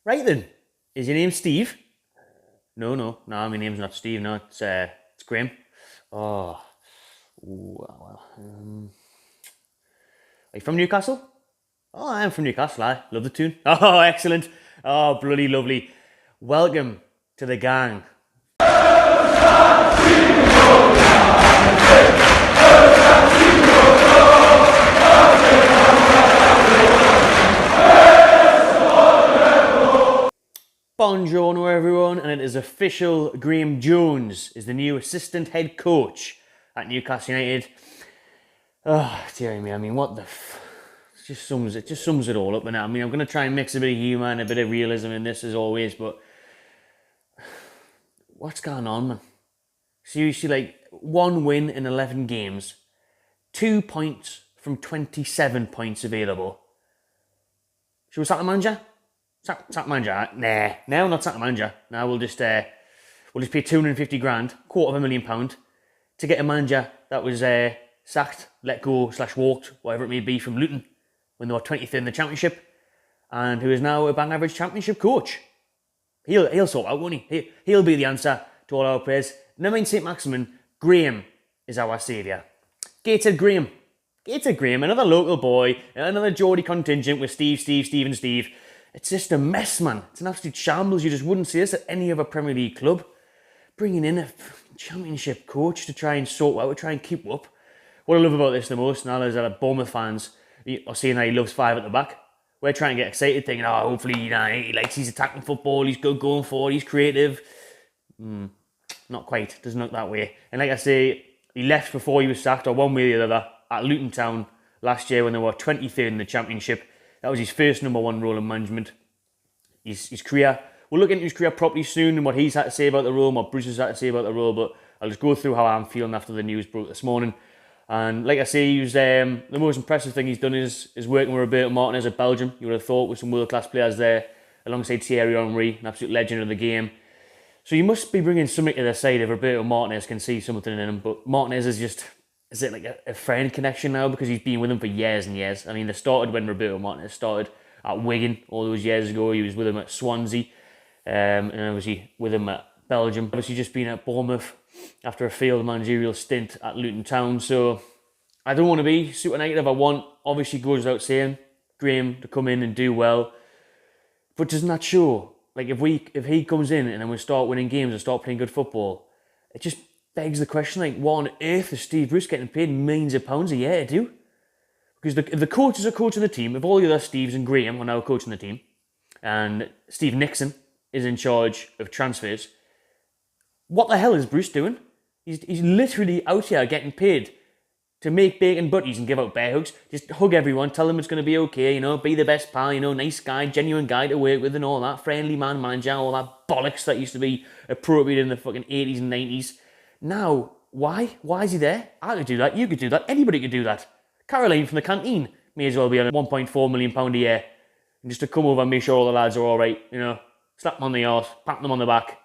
Right then, is your name Steve? No, my name's not Steve. No, it's Graeme. Oh, well. Are you from Newcastle? Oh, I am from Newcastle. I love the tune. Oh, excellent. Oh, bloody lovely. Welcome to the gang. Buongiorno everyone, and it is official. Graeme Jones is the new assistant head coach at Newcastle United. Oh, dear me, I mean, what the it just sums it all up. And I mean, I'm going to try and mix a bit of humour and a bit of realism in this as always, but what's going on, man? Seriously, like, 1 win in 11 games, 2 points from 27 points available. Should we sack the manager? Sack manager? Nah, no, not sack the manager. Now we'll just pay 250 grand, £250,000, to get a manager that was sacked, let go / walked, whatever it may be, from Luton when they were 23rd in the Championship, and who is now a bang average Championship coach. He'll sort out, won't he? He'll be the answer to all our prayers. Never mind St. Maximin, Graeme is our saviour. Gateshead Graeme. Gateshead Graeme, another local boy, another Geordie contingent with Steve. It's just a mess, man. It's an absolute shambles. You just wouldn't see this at any other Premier League club. Bringing in a Championship coach to try and sort out, to try and keep up. What I love about this the most now is that Bournemouth fans are seeing that he loves 5 at the back. We're trying to get excited, thinking, oh, hopefully, he likes his attacking football, he's good going forward, he's creative. Not quite. Doesn't look that way. And like I say, he left before he was sacked, or one way or the other, at Luton Town last year when they were 23rd in the Championship. That was his first number 1 role in management. His career, we'll look into his career properly soon and what he's had to say about the role, and what Bruce has had to say about the role, but I'll just go through how I'm feeling after the news broke this morning. And like I say, he was, the most impressive thing he's done is working with Roberto Martinez at Belgium. You would have thought, with some world-class players there, alongside Thierry Henry, an absolute legend of the game. So you must be bringing something to the side if Roberto Martinez can see something in him. But Martinez is just, is it like a friend connection now? Because he's been with him for years and years. I mean, they started when Roberto Martinez started at Wigan all those years ago. He was with him at Swansea, and obviously with him at Belgium. Obviously just been at Bournemouth after a failed managerial stint at Luton Town. So I don't want to be super negative. I want, obviously goes without saying, Graeme to come in and do well. But doesn't that show? Like, if he comes in and then we start winning games and start playing good football, it just begs the question, like, what on earth is Steve Bruce getting paid millions of pounds a year to do? Because if the coaches are coaching the team, if all the other Steves and Graeme are now coaching the team, and Steve Nixon is in charge of transfers, what the hell is Bruce doing? He's literally out here getting paid to make bacon butties and give out bear hugs. Just hug everyone, tell them it's going to be okay, be the best pal, nice guy, genuine guy to work with and all that, friendly man manager, all that bollocks that used to be appropriate in the fucking 80s and 90s. Now, why? Why is he there? I could do that, you could do that, anybody could do that. Caroline from the canteen may as well be on £1.4 million a year. And just to come over and make sure all the lads are alright, slap them on the arse, pat them on the back.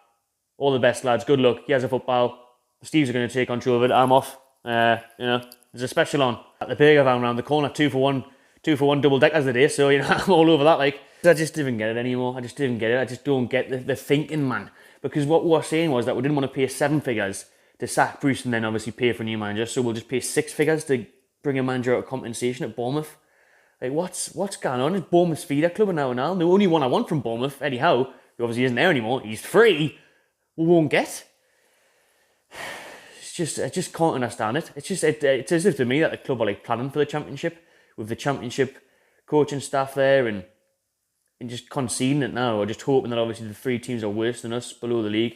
All the best, lads, good luck, here's a football. The Steves are going to take control of it, I'm off. There's a special on at the burger van round the corner, 2 for 1 double deckers today, so I'm all over that. Like, I just didn't get it anymore. I just didn't get it. I just don't get the thinking, man. Because what we were saying was that we didn't want to pay 7 figures to sack Bruce and then obviously pay for a new manager, so we'll just pay 6 figures to bring a manager out of compensation at Bournemouth. Like, what's going on? Is Bournemouth's feeder club now and now? The only one I want from Bournemouth, Eddie Howe, who obviously isn't there anymore, he's free, we won't get. I just can't understand it. It's as if to me that the club are like planning for the Championship, with the Championship coaching staff there and just conceding it now, or just hoping that obviously the 3 teams are worse than us below the league.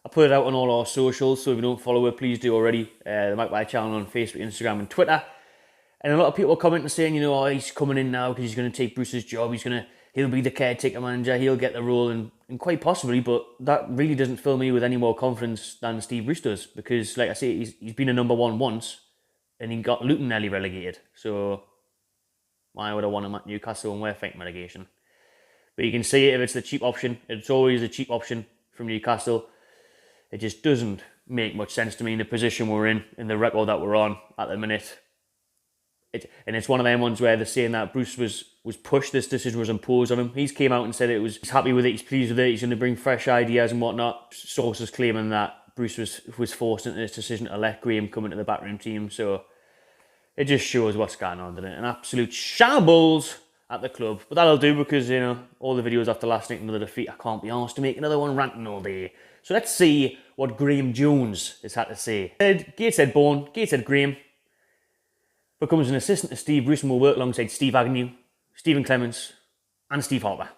I put it out on all our socials, so if you don't follow it, please do already. The Magpie channel on Facebook, Instagram and Twitter. And a lot of people are commenting saying, he's coming in now because he's going to take Bruce's job, he'll be the caretaker manager, he'll get the role, and quite possibly, but that really doesn't fill me with any more confidence than Steve Bruce does, because, like I say, he's been a number 1 once, and he got Luton nearly relegated, so why would I want him at Newcastle when we're fighting relegation? But you can see it, if it's the cheap option, it's always a cheap option from Newcastle. It just doesn't make much sense to me in the position we're in the record that we're on at the minute. And it's one of them ones where they're saying that Bruce was pushed, this decision was imposed on him. He's came out and said he's happy with it, he's pleased with it, he's going to bring fresh ideas and whatnot. Sources claiming that Bruce was forced into this decision to let Graeme come into the backroom team. So it just shows what's going on, doesn't it? An absolute shambles at the club. But that'll do because, you know, all the videos after last night, another defeat, I can't be asked to make another one ranting all day. So let's see what Graeme Jones has had to say. Gateshead-born, Gateshead-Graeme becomes an assistant to Steve Bruce and will work alongside Steve Agnew, Stephen Clements and Steve Harper.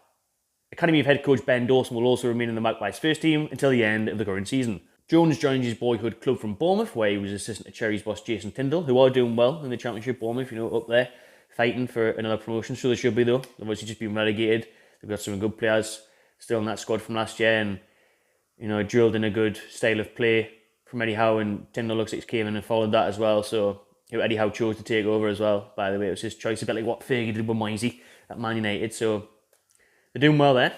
Academy of head coach Ben Dawson will also remain in the Magpies first team until the end of the current season. Jones joins his boyhood club from Bournemouth, where he was assistant to Cherries boss Jason Tyndall, who are doing well in the Championship. Bournemouth, you know, up there, fighting for another promotion. So they should be, though. They've obviously just been relegated. They've got some good players still in that squad from last year, and, you know, drilled in a good style of play from Eddie Howe, and Tyndall looks like he came in and followed that as well. So Eddie Howe chose to take over as well, by the way. It was his choice, a bit like what Fergie did with Moisey at Man United. So they're doing well there.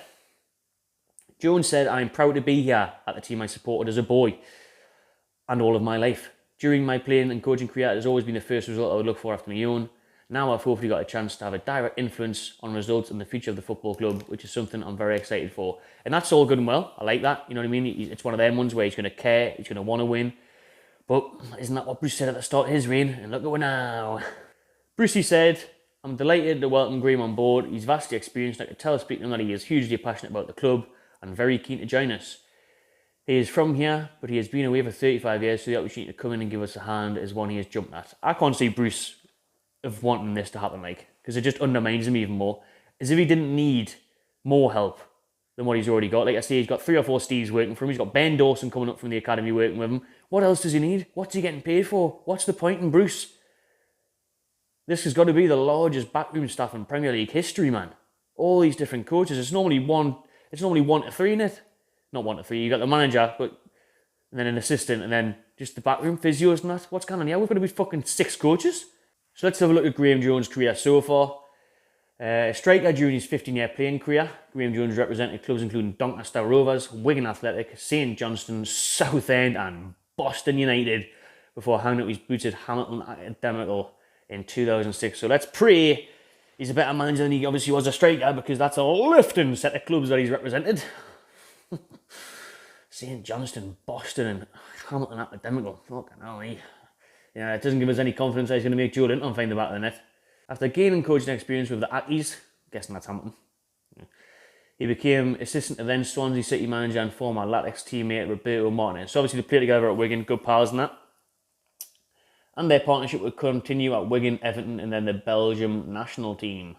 Jones said, "I'm proud to be here at the team I supported as a boy and all of my life. During my playing and coaching career, it has always been the first result I would look for after my own. Now I've hopefully got a chance to have a direct influence on results and the future of the football club, which is something I'm very excited for." And that's all good and well. I like that. You know what I mean? It's one of them ones where he's going to care, he's going to want to win. But isn't that what Bruce said at the start of his reign? And look at we now. Brucey said, "I'm delighted to welcome Graeme on board. He's vastly experienced, and I could tell speaking to him that he is hugely passionate about the club and very keen to join us. He is from here, but he has been away for 35 years, so the opportunity to come in and give us a hand is one he has jumped at." I can't see Bruce of wanting this to happen, like, because it just undermines him even more. As if he didn't need more help than what he's already got. Like I say, he's got 3 or 4 Steves working for him. He's got Ben Dawson coming up from the academy working with him. What else does he need? What's he getting paid for? What's the point in Bruce? This has got to be the largest backroom staff in Premier League history, man. All these different coaches. It's normally 1 to 3 in it. Not 1 to 3. You got the manager, and then an assistant, and then just the backroom physios and that. What's going on here? We've got to be fucking 6 coaches. So let's have a look at Graeme Jones' career so far. Striker during his 15-year playing career, Graeme Jones represented clubs including Doncaster Rovers, Wigan Athletic, St Johnstone, Southend and Boston United before hanging up his boots at Hamilton Academical in 2006. So let's pray he's a better manager than he obviously was a striker, because that's a lifting set of clubs that he's represented. St Johnstone, Boston and Hamilton Academical. Fucking hell, eh? Yeah, it doesn't give us any confidence that he's going to make Joe Linton find the back of the net. After gaining coaching experience with the Ackies, guessing that's Hamilton, he became assistant to then Swansea City manager and former Latix teammate Roberto Martinez. So obviously they played together at Wigan, good pals and that. And their partnership would continue at Wigan, Everton and then the Belgium national team.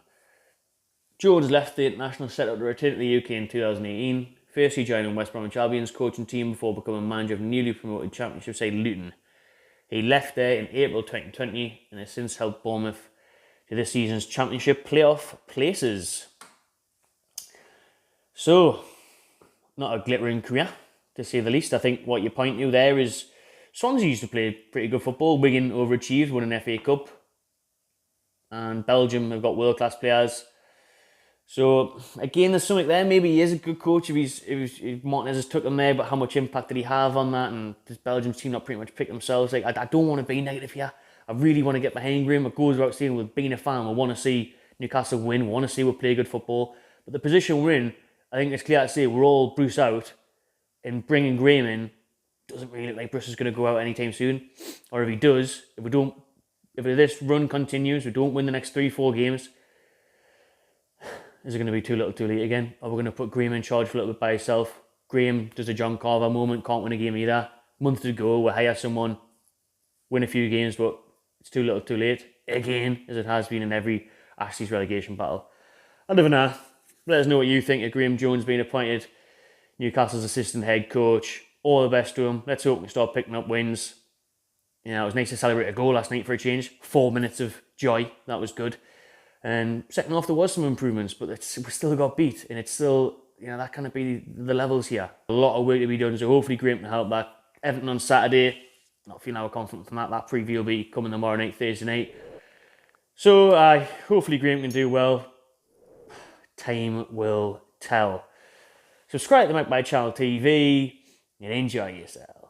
Jones left the international setup to return to the UK in 2018. Firstly joining West Bromwich Albion's coaching team before becoming manager of newly promoted Championship side Luton. He left there in April 2020 and has since helped Bournemouth to this season's Championship playoff places. So, not a glittering career, to say the least. I think what you point to there is Swansea used to play pretty good football. Wigan overachieved, won an FA Cup. And Belgium have got world-class players. So, again, there's something there. Maybe he is a good coach if Martinez has took him there, but how much impact did he have on that? And does Belgium's team not pretty much pick themselves? Like, I don't want to be negative here. I really want to get behind Graeme. It goes without saying, with being a fan, we want to see Newcastle win. We want to see we play good football. But the position we're in, I think it's clear to say we're all Bruce out, and bringing Graeme in doesn't really look like Bruce is going to go out anytime soon. Or if he does, if this run continues, we don't win the next 3-4 games, is it going to be too little too late again? Or we're going to put Graeme in charge for a little bit by himself? Graeme does a John Carver moment, can't win a game either. Month to go, we'll hire someone, win a few games, but it's too little too late. Again, as it has been in every Ashley's relegation battle. I don't know. Let us know what you think of Graeme Jones being appointed Newcastle's assistant head coach. All the best to him. Let's hope we can start picking up wins. You know, it was nice to celebrate a goal last night for a change. 4 minutes of joy. That was good. And second half, there was some improvements, but we still got beat. And it's still, you know, that kind of be the levels here. A lot of work to be done, so hopefully Graeme can help back. Everton on Saturday. Not feeling overconfident from that. That preview will be coming tomorrow night, Thursday night. So hopefully Graeme can do well. Time will tell. Subscribe to my channel TV and enjoy yourself.